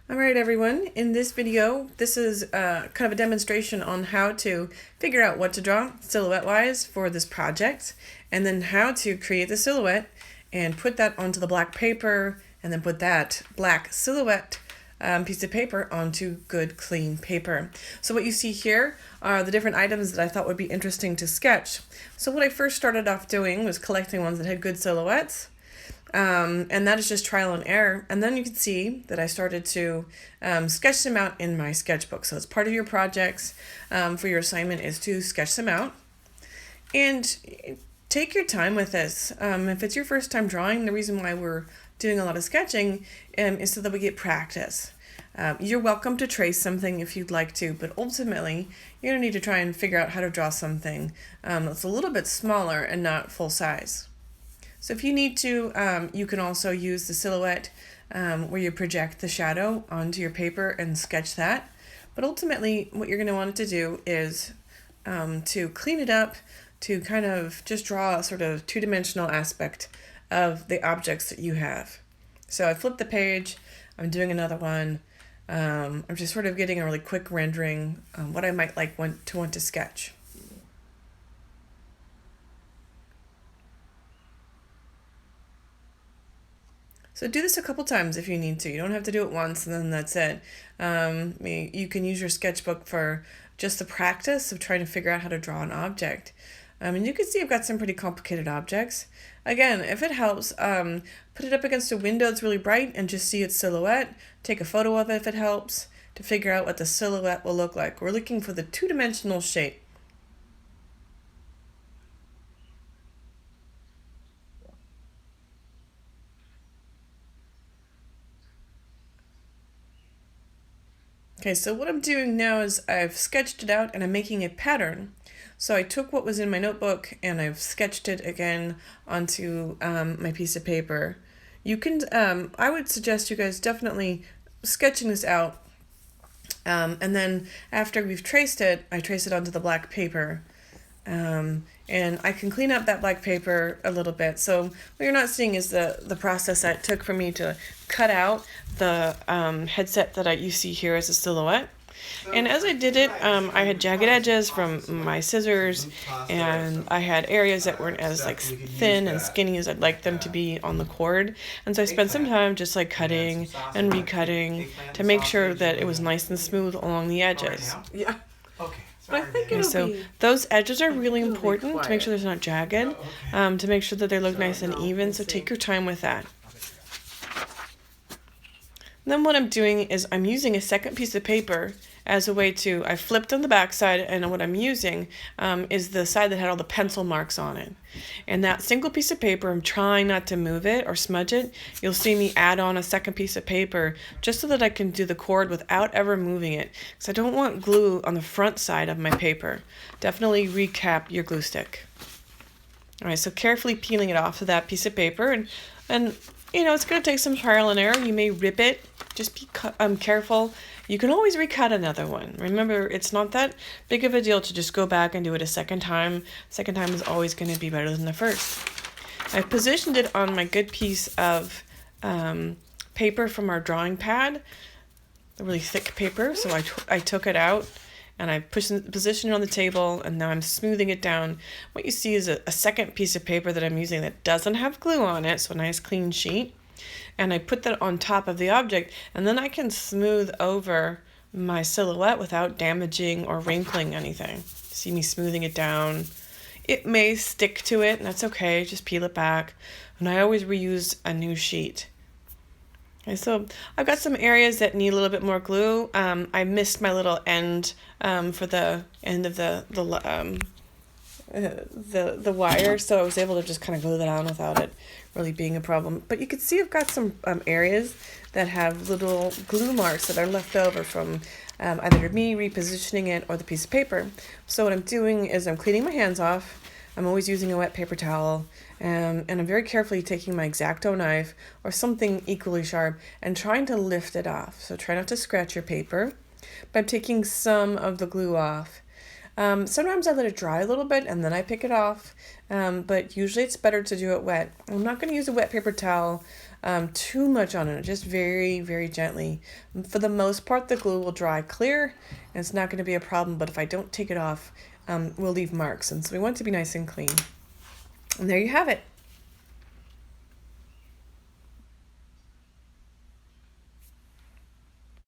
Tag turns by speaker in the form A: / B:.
A: Alright everyone, in this video, this is kind of a demonstration on how to figure out what to draw silhouette-wise for this project, and then how to create the silhouette and put that onto the black paper, and then put that black silhouette piece of paper onto good clean paper. So what you see here are the different items that I thought would be interesting to sketch. So what I first started off doing was collecting ones that had good silhouettes. And that is just trial and error. And then you can see that I started to sketch them out in my sketchbook. So it's part of your projects for your assignment is to sketch them out. And take your time with this. If it's your first time drawing, the reason why we're doing a lot of sketching is so that we get practice. You're welcome to trace something if you'd like to, but ultimately you're going to need to try and figure out how to draw something that's a little bit smaller and not full size. So if you need to, you can also use the silhouette where you project the shadow onto your paper and sketch that. But ultimately, what you're going to want it to do is to clean it up, to kind of just draw a sort of two-dimensional aspect of the objects that you have. So I flipped the page, I'm doing another one. I'm just sort of getting a really quick rendering what I might want to sketch. So do this a couple times if you need to. You don't have to do it once and then that's it. You can use your sketchbook for just the practice of trying to figure out how to draw an object. And you can see I've got some pretty complicated objects. Again, if it helps, put it up against a window that's really bright and just see its silhouette. Take a photo of it if it helps to figure out what the silhouette will look like. We're looking for the two-dimensional shape. Okay, so what I'm doing now is I've sketched it out and I'm making a pattern. So I took what was in my notebook and I've sketched it again onto my piece of paper. You can, I would suggest you guys definitely sketching this out. And then after we've traced it, I trace it onto the black paper. And I can clean up that black paper a little bit. So what you're not seeing is the process that it took for me to cut out the headset that you see here as a silhouette. And as I did it, I had jagged edges from my scissors, and I had areas that weren't as thin and skinny as I'd like them to be on the cord. And so I spent some time just cutting and recutting to make sure that it was nice and smooth along the edges.
B: Yeah. Okay.
A: I think so those edges are really important to make sure they're not jagged, to make sure that they look nice and even, so take your time with that. And then what I'm doing is I'm using a second piece of paper as a way to, I flipped on the back side, and what I'm using is the side that had all the pencil marks on it. And that single piece of paper, I'm trying not to move it or smudge it. You'll see me add on a second piece of paper just so that I can do the cord without ever moving it, because I don't want glue on the front side of my paper. Definitely recap your glue stick. All right, so carefully peeling it off of that piece of paper, and you know, it's going to take some trial and error. You may rip it. Just be careful. You can always recut another one. Remember, it's not that big of a deal to just go back and do it a second time. Second time is always going to be better than the first. I've positioned it on my good piece of paper from our drawing pad, the really thick paper. So I took it out and I positioned it on the table, and now I'm smoothing it down. What you see is a second piece of paper that I'm using that doesn't have glue on it, so a nice clean sheet. And I put that on top of the object, and then I can smooth over my silhouette without damaging or wrinkling anything. See me smoothing it down. It may stick to it, and that's okay, just peel it back. And I always reuse a new sheet. Okay, so I've got some areas that need a little bit more glue. I missed my little end for the end of the wire, so I was able to just kind of glue that on without it really being a problem. But you can see I've got some areas that have little glue marks that are left over from either me repositioning it or the piece of paper. So what I'm doing is I'm cleaning my hands off. I'm always using a wet paper towel, and I'm very carefully taking my X-Acto knife or something equally sharp and trying to lift it off. So try not to scratch your paper, but I'm taking some of the glue off. Sometimes I let it dry a little bit and then I pick it off, but usually it's better to do it wet. I'm not going to use a wet paper towel too much on it, just very, very gently. For the most part, the glue will dry clear and it's not going to be a problem, but if I don't take it off, we'll leave marks. And so we want it to be nice and clean. And there you have it.